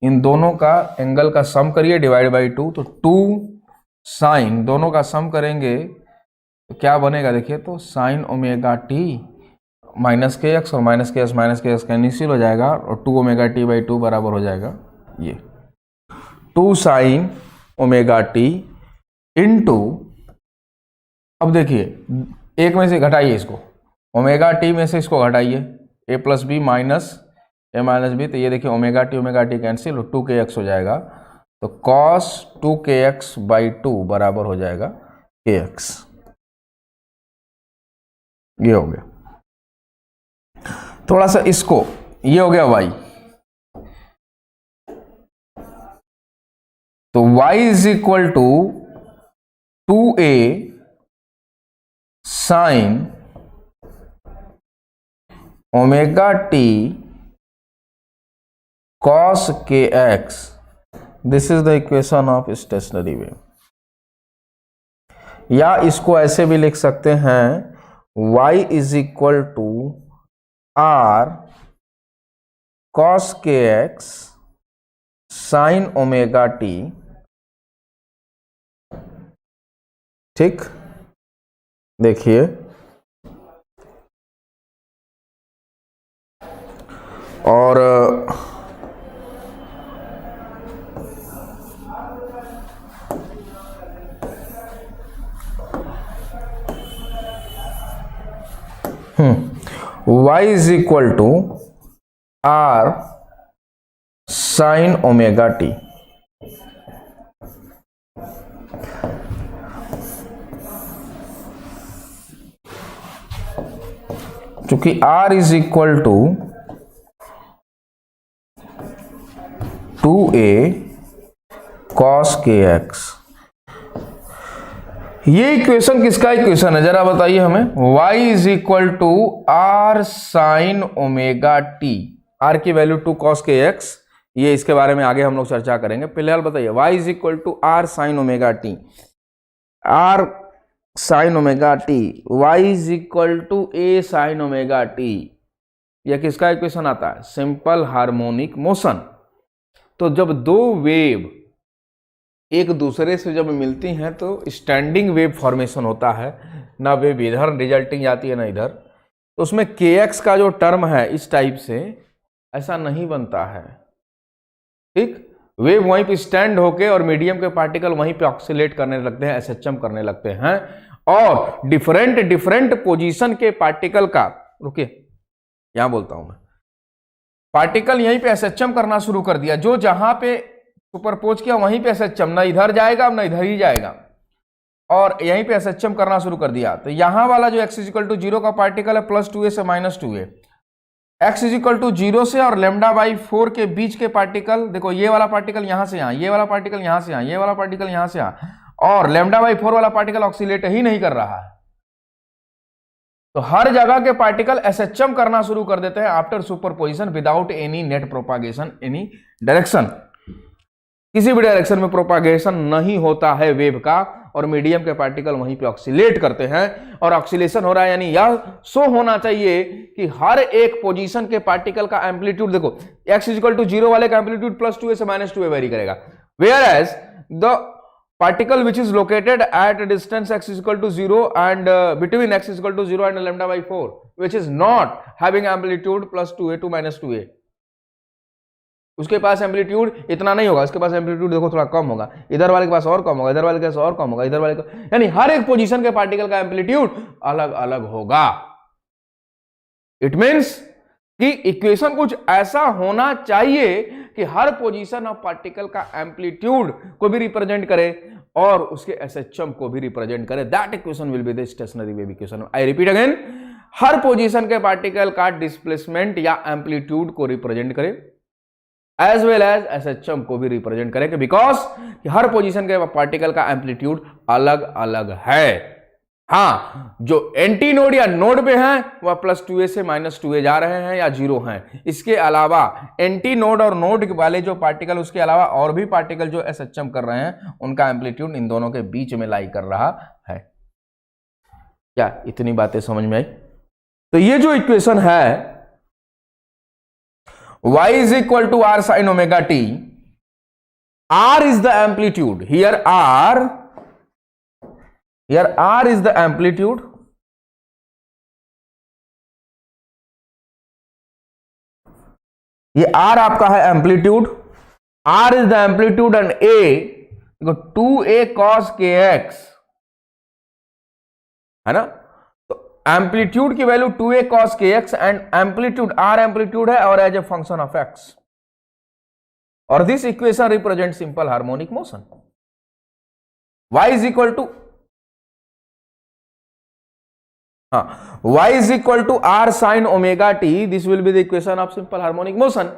इन दोनों का एंगल का सम करिए डिवाइड बाई 2, तो 2 साइन, दोनों का सम करेंगे तो क्या बनेगा देखिए, तो sign omega t minus k x, और माइनस के एक्स कैंसिल हो जाएगा, और 2 ओमेगा टी बाई 2 बराबर हो जाएगा ये 2 साइन ओमेगा टी इंटू, अब देखिए एक में से घटाइए इसको, ओमेगा टी में से इसको घटाइए, ए प्लस बी माइनस ए माइनस बी, तो ये देखिए ओमेगा टी कैंसिल, 2 के एक्स हो जाएगा, तो कॉस 2 के एक्स बाई 2 बराबर हो जाएगा के एक्स। ये हो गया, थोड़ा सा इसको, ये हो गया y, तो y is equal to 2a sine omega t cos k x, this is the equation of stationary wave. या इसको ऐसे भी लिख सकते हैं, y is equal to r cos k x sine omega t, ठीक, देखिए और y is equal to r sine omega t, चूंकि r is equal to 2a cos k x, ये इक्वेशन किसका इक्वेशन है जरा बताइए हमें, y is equal to r sine omega t, r की वैल्यू 2 cos के एक्स, ये इसके बारे में आगे हम लोग चर्चा करेंगे, फिलहाल बताइए y is equal to r sine omega t, r sine omega t, y is equal to a sine omega t, यह किसका इक्वेशन आता है, सिंपल हार्मोनिक मोशन। तो जब दो वेव एक दूसरे से जब मिलती हैं तो स्टैंडिंग वेव फॉर्मेशन होता है, ना वेव इधर रिजल्टिंग जाती है ना इधर, तो उसमें के एक्स का जो टर्म है इस टाइप से ऐसा नहीं बनता है, ठीक, वेव वहीं पे स्टैंड होके और मीडियम के पार्टिकल वहीं पे ऑक्सीलेट करने लगते हैं, एसएचएम करने लगते हैं, और डिफरेंट पोजीशन के पार्टिकल का, रुकिए यहां बोलता हूं मैं, पार्टिकल यहीं पे एसएचएम करना शुरू कर दिया, जो जहां पे सुपरपोज किया वहीं पे एसएचएम, ना इधर जाएगा ना इधर ही जाएगा, और यहीं पे एसएचएम करना शुरू कर दिया, तो यहां वाला जो x इक्वल टू 0 का पार्टिकल है +2a से -2a, x इक्वल टू 0 से और λ/4 के बीच के पार्टिकल, देखो ये वाला पार्टिकल यहां से यहां, ये वाला पार्टिकल यहां से यहां, ये वाला पार्टिकल यहां से यहां, और λ/4 वाला पार्टिकल ऑक्सीलेट ही नहीं कर रहा है, तो हर जगह के पार्टिकल एसएचएम करना शुरू कर देते हैं after superposition without any net propagation any direction, किसी भी डायरेक्शन में प्रोपागेशन नहीं होता है वेव का, और मीडियम के पार्टिकल वहीं पे ऑक्सीलेट करते हैं, और ऑक्सीलेशन हो रहा है यानी यह शो होना चाहिए कि हर एक पोजीशन के पार्टिकल का एम्पलीट्यूड, देखो x इक्वल टू 0 वाले का एम्पलीट्यूड +2a से -2a वेरी करेगा, where as the particle which is located at a distance x is equal to 0 and between x is equal to 0 and λ/4 which is not having amplitude +2a to -2a, उसके पास amplitude इतना नहीं होगा, उसके पास amplitude देखो थोड़ा कम होगा, इधर वाले के पास और कम होगा, इधर वाले के पास और कम होगा, इधर वाले का, यानी हर एक पोजीशन के पार्टिकल का एम्पलीट्यूड अलग अलग होगा। इट मींस कि इक्वेशन कुछ ऐसा होना चाहिए कि हर पोजीशन ऑफ पार्टिकल का एम्पलीट्यूड को भी रिप्रेजेंट करे और उसके एसएचएम को भी रिप्रेजेंट करे, that equation will be the stationary wave equation. I repeat again, her position के पार्टिकल का डिस्प्लेसमेंट या एम्पलीट्यूड को रिप्रेजेंट करे, एज वेल एज SHM को भी रिप्रेजेंट करेंगे, बिकॉज हर पोजीशन के पार्टिकल का एम्पलीट्यूड अलग अलग है। हाँ, जो एंटी नोड या नोड पे हैं वह +2a से -2a जा रहे हैं या 0 हैं। इसके अलावा एंटी नोड और नोड वाले जो पार्टिकल, उसके अलावा और भी पार्टिकल जो SHM कर रहे हैं, उनका एम्पलीट्यूड इन दोनों के बीच में लाई कर रहा है। क्या इतनी बातें समझ में आई? तो ये जो इक्वेशन है y is equal to r sin omega t, r is the amplitude, here r is the amplitude, ये r आपका है amplitude, r is the amplitude and a 2a cos kx है ना। एम्पलीट्यूड की value 2a cos kx and amplitude r amplitude है और as a function of x, और this equation represent simple harmonic motion. y is equal to y is equal to r sin omega t, this will be the equation of simple harmonic motion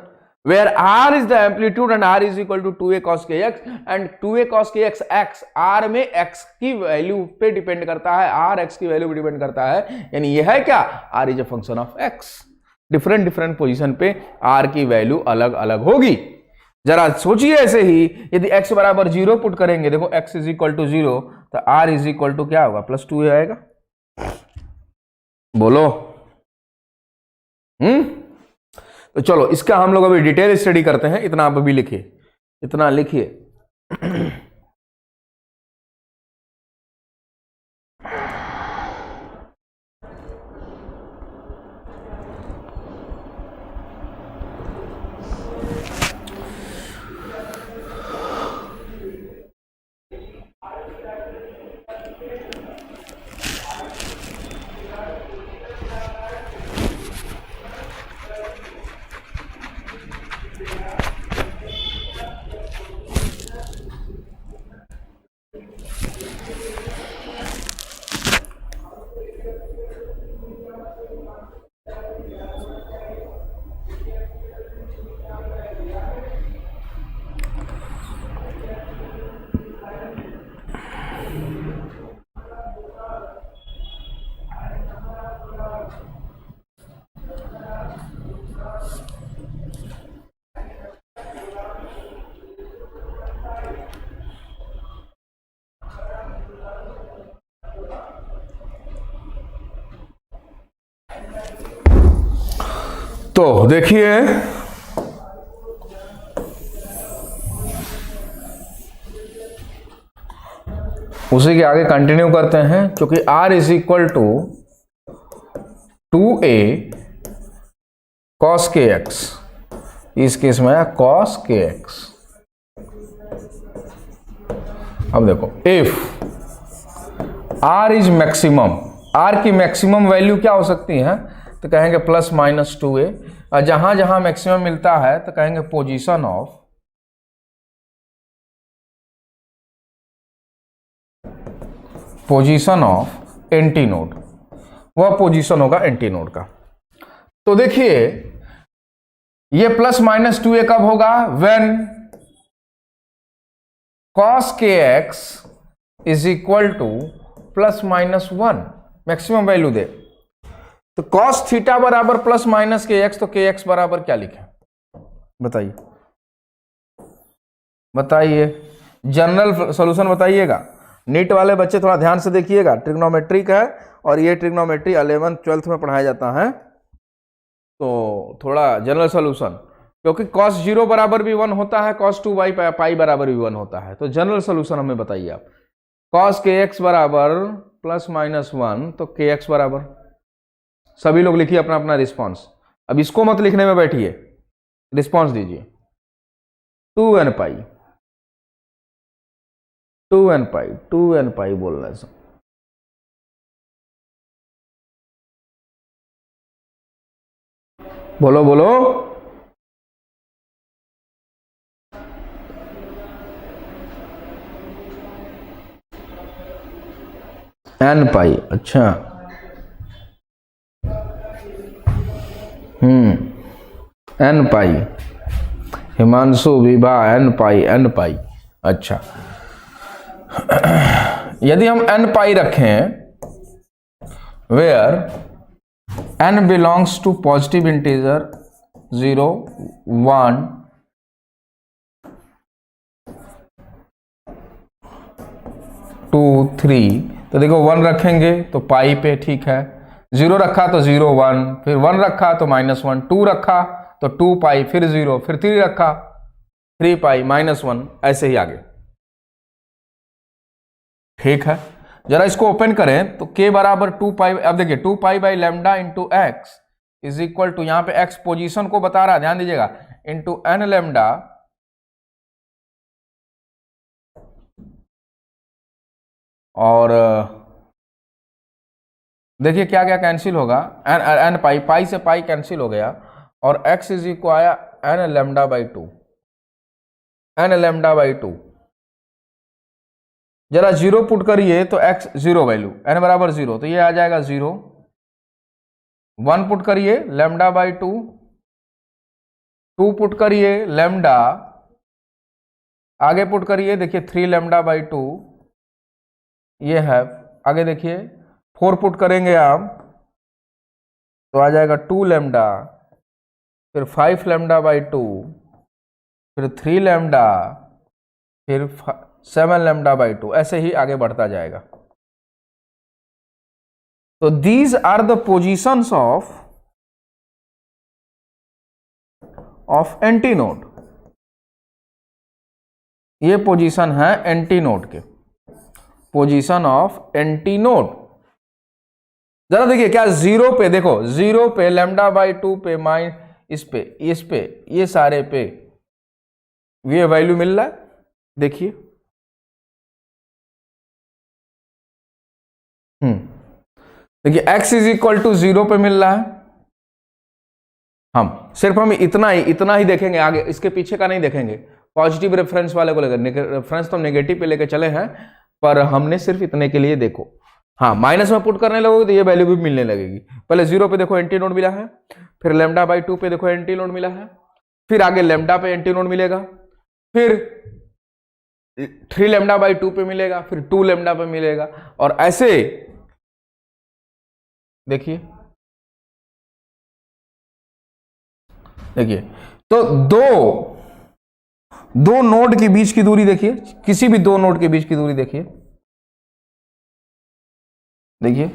where r is the amplitude and r is equal to 2a cos kx and 2a cos kx x, r में x की value पे depend करता है, r x की value पे depend करता है, यानी यह है क्या, r is a function of x। Different position पे r की वैल्यू अलग अलग होगी। जरा सोचिए ऐसे ही, यदि x बराबर 0 पुट करेंगे, देखो x इज इक्वल टू 0, तो r इज इक्वल टू क्या होगा, +2a आएगा। बोलो। तो चलो इसका हम लोग अभी डिटेल स्टडी करते हैं। इतना आप अभी लिखिए, इतना लिखिए। तो देखिए, उसी के आगे कंटिन्यू करते हैं, क्योंकि r is equal to 2a cos kx, इस केस में cos kx। अब देखो, if r is maximum, r की मैक्सिमम वैल्यू क्या हो सकती है, तो कहेंगे +-2a, और जहां जहां मैक्सिमम मिलता है तो कहेंगे पोजीशन ऑफ एंटी नोड, वह पोजीशन होगा एंटी नोड का। तो देखिए ये +-2a कब होगा, when cos kx is equal to +-1, maximum value दे। तो cos थीटा बराबर +-kx, तो kx बराबर क्या लिखे, बताइए बताइए, जनरल सॉल्यूशन बताइएगा। नीट वाले बच्चे थोड़ा ध्यान से देखिएगा, ट्रिग्नोमेट्रिक है और ये ट्रिग्नोमेट्री 11th 12th में पढ़ाया जाता है, तो थोड़ा जनरल सॉल्यूशन, क्योंकि cos 0 बराबर भी 1 होता है, cos 2 पाई बराबर भी 1 होता है। तो जनरल सॉल्यूशन हमें बताइए आप, cos kx बराबर +-1, तो kx बराबर, सभी लोग लिखिए अपना अपना रिस्पॉन्स। अब इसको मत लिखने में बैठिए, रिस्पॉन्स दीजिए। 2n पाई बोल रहे हैं। बोलो बोलो, n पाई, अच्छा n पाई, हिमांशु, विभा, एन पाई। अच्छा, यदि हम एन पाई रखें where n belongs to positive integer 0, 1, 2, 3, तो देखो 1 रखेंगे तो पाई पे, ठीक है, 0 रखा तो 0, 1, फिर 1 रखा तो -1, 2 रखा तो 2 पाई, फिर 0, फिर 3 रखा 3 पाई, -1, ऐसे ही आगे, ठीक है। जरा इसको ओपन करें तो k बराबर 2 पाई, अब देखिए 2 pi by lambda into x is equal to, यहां पे x पोजीशन को बता रहा है, ध्यान दीजिएगा, इंटू n लैम्डा और देखिए क्या क्या कैंसिल होगा, n पाई से पाई कैंसिल हो गया और x इज इक्वल आया n लैम्डा बाई 2, जरा 0 पुट करिए तो x 0 वैल्यू, n बराबर 0, तो ये आ जाएगा 0, 1 पुट करिए लैम्डा बाई 2, 2 पुट करिए लैम्डा, आगे पुट करिए, देखिए 3 लैम्डा बाई 2, ये है, आगे देखिए 4 पुट करेंगे आप तो आ जाएगा 2 लैम्डा, फिर 5 लैम्डा बाई 2, फिर 3 लैम्डा, फिर 7 लैम्डा बाई 2, ऐसे ही आगे बढ़ता जाएगा। तो these are the positions of antinode, ये पोजीशन है एंटी नोड के, पोजीशन ऑफ एंटी नोड। जरा देखिए क्या 0 पे, देखो 0 पे लैम्डा बाई 2 पे इस पे ये सारे पे ये वैल्यू मिल रहा है, देखिए देखिए x इज इक्वल टू 0 पे मिल रहा है, हम इतना ही देखेंगे, आगे इसके पीछे का नहीं देखेंगे, पॉजिटिव रेफरेंस वाले को लेकर, रेफरेंस तो नेगेटिव पे लेकर चले हैं, पर हमने सिर्फ इतने के लिए देखो, हाँ माइनस में पुट करने लगोगे तो ये वैल्यू भी मिलने लगेगी। पहले 0 पे देखो एंटी नोड मिला है, फिर लैम्डा बाई 2 पे देखो एंटी नोड मिला है, फिर आगे लैम्डा पे एंटी नोड मिलेगा, फिर 3 लैम्डा बाई 2 पे मिलेगा, फिर 2 लैम्डा पे मिलेगा, और ऐसे देखिए तो दो नोड के बीच की दूरी देखिए, किसी भी 2 नोड के बीच की दूरी देखिए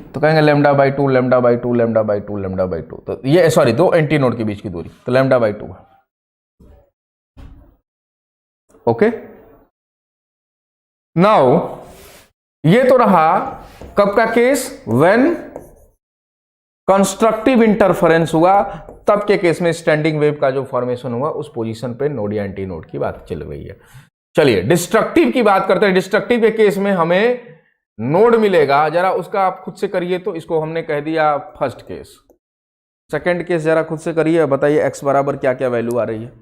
तो कहेंगे lambda by 2, lambda by 2, lambda by 2, lambda by 2, तो ये सॉरी 2 एंटी नोड के बीच की दूरी, तो लैम्डा बाई 2 है, ओके। नाउ ये तो रहा कब का केस, व्हेन कंस्ट्रक्टिव इंटरफेरेंस हुआ, तब के केस में स्टैंडिंग वेव का जो फॉर्मेशन हुआ उस पोजीशन पे नोड या एंटी नोड की बात चल रही है। चलिए डिस्ट्रक्टिव की बात करते हैं। डिस्ट्रक्टिव के केस में हमें नोड मिलेगा, जरा उसका आप खुद से करिए, तो इसको हमने कह दिया फर्स्ट केस। सेकंड केस जरा खुद से करिए, बताइए x बराबर क्या क्या वैल्यू आ रही है।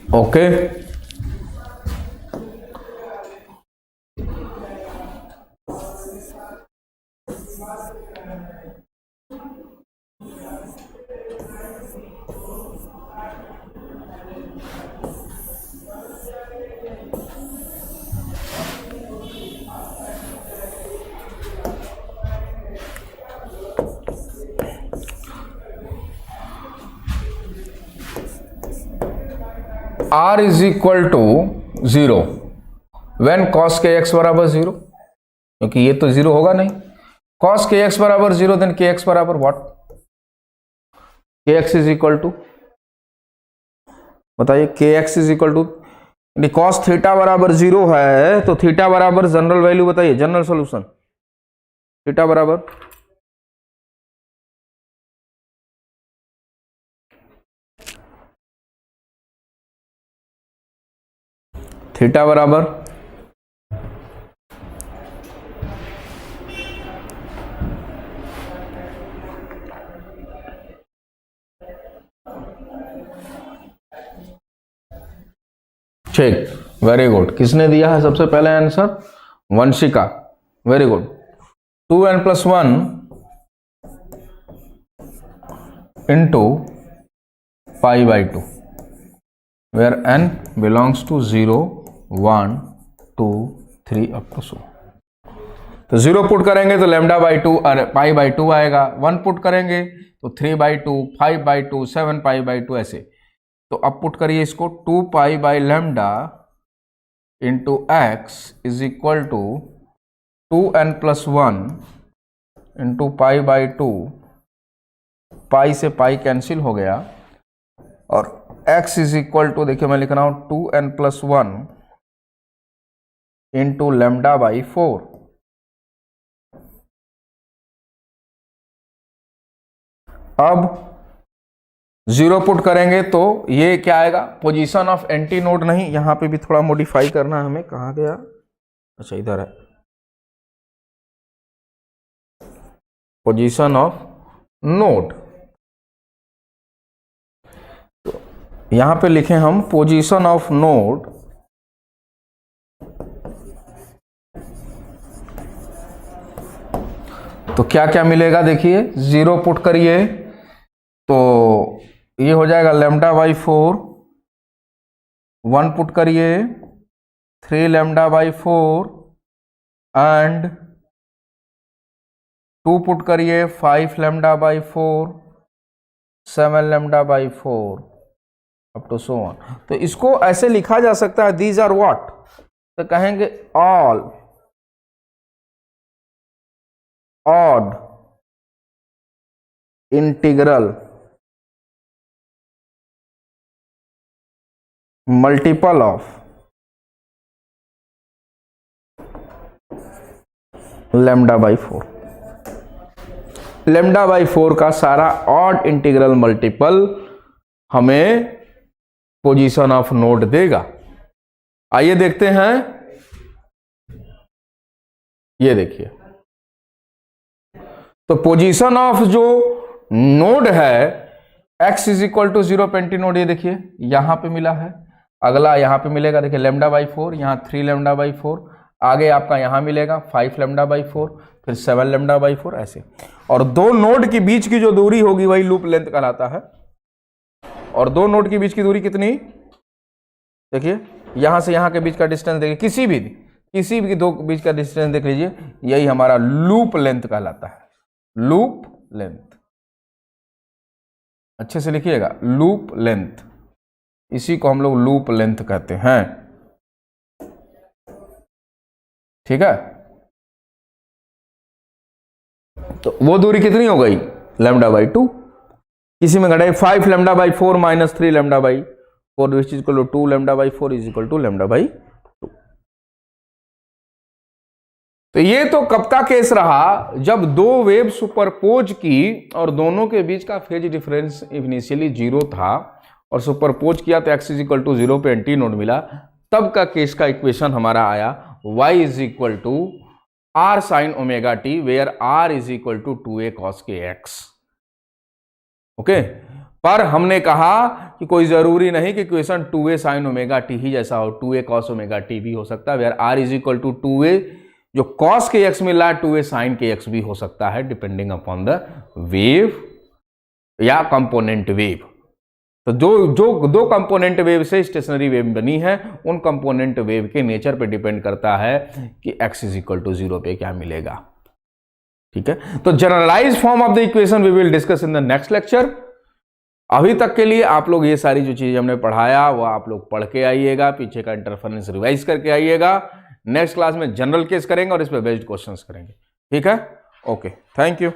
Okay, r is equal to 0 when cos k x बराबर 0, क्योंकि ये तो 0 होगा नहीं। cos के एक्स बराबर 0 देन के एक्स बराबर व्हाट, के एक्स इज इक्वल टू, बताइए, k x is equal to cos theta बराबर 0 है तो थीटा बराबर जनरल वैल्यू बताइए, जनरल सॉल्यूशन थीटा बराबर थीटा बराबर ठीक, वेरी गुड। किसने दिया है सबसे पहले answer, Vanshika, very good. 2n+1 into π/2 where n belongs to 0, 1, 2, 3 up to so। तो 0 पुट करेंगे तो λ/2 और π/2 आएगा, 1 पुट करेंगे तो 3/2, 5/2, 7π/2 ऐसे। तो अब पुट करिए इसको, 2π/λ into x is equal to 2n+1 into π/2, pi से पाई कैंसिल हो गया, और x इज इक्वल टू, देखिए मैं लिख रहा हूं 2n+1 इंटू λ/4। अब 0 पुट करेंगे तो ये क्या आएगा, पोजीशन ऑफ एंटी नोड, नहीं यहां पे भी थोड़ा मॉडिफाई करना है हमें, कहां गया, अच्छा इधर है, पोजीशन ऑफ नोड। तो यहां पे लिखें हम पोजीशन ऑफ नोड, तो क्या क्या मिलेगा देखिए, 0 पुट करिए तो ये हो जाएगा λ/4, 1 पुट करिए 3 λ/4 एंड 2 पुट करिए 5 λ/4, 7 λ/4 अप टू सो ऑन। तो इसको ऐसे लिखा जा सकता है, दीज आर व्हाट, तो कहेंगे all odd integral multiple of λ/4। λ/4 का सारा ऑड इंटीग्रल मल्टीपल हमें पोजीशन ऑफ नोड देगा। आइए देखते हैं, ये देखिए, तो पोजीशन ऑफ जो नोड है x इज इक्वल टू 0 पेंटी नोड, ये देखिए यहां पे मिला है, अगला यहां पे मिलेगा, देखिए λ/4, यहां 3 λ/4, आगे आपका यहां मिलेगा 5 λ/4, फिर 7 λ/4 ऐसे। और दो नोड के बीच की जो दूरी होगी वही लूप लेंथ कहलाता है। और दो नोड के बीच की दूरी कितनी, देखिए यहां से यहां के बीच का डिस्टेंस देखिए, किसी भी दो बीच का डिस्टेंस देख लीजिए, यही हमारा लूप लेंथ कहलाता है, लूप लेंथ। अच्छे से लिखिएगा, लूप लेंथ, इसी को हम लोग लूप लेंथ कहते हैं, ठीक है। तो वो दूरी कितनी हो गई, λ/2, किसी में घटाई 5 λ/4 minus 3 λ/4 which is equal to 2 λ/4 is equal to λ/2। तो ये तो कब का केस रहा, जब दो वेव सुपरपोज की और दोनों के बीच का फेज डिफरेंस इनिशियली 0 था और सुपरपोज किया तो x इज इक्वल टू 0 पे एंटी नोड मिला, तब का केस का इक्वेशन हमारा आया y is equal to r sin omega t where r is equal to 2a cos k x। Okay, पर हमने कहा कि कोई जरूरी नहीं कि equation 2a sin omega t ही जैसा हो, 2a cos ओमेगा टी भी हो सकता है, where r is equal to 2a जो cos के x मिला है 2a sin के x भी हो सकता है, डिपेंडिंग अपॉन द वेव या कंपोनेंट वेव। तो जो दो कंपोनेंट वेव से स्टेशनरी वेव बनी है, उन कंपोनेंट वेव के नेचर पे डिपेंड करता है कि x इज इक्वल टू 0 पे क्या मिलेगा। ठीक है, तो generalize form of the equation we will discuss in the next lecture. अभी तक के लिए आप लोग ये सारी जो चीजें हमने पढ़ाया वो आप लोग पढ़ के आइएगा, पीछे का इंटरफेरेंस रिवाइज करके आइएगा। नेक्स्ट क्लास में जनरल केस करेंगे और इस पे बेस्ड क्वेश्चंस करेंगे। ठीक है, ओके, थैंक यू।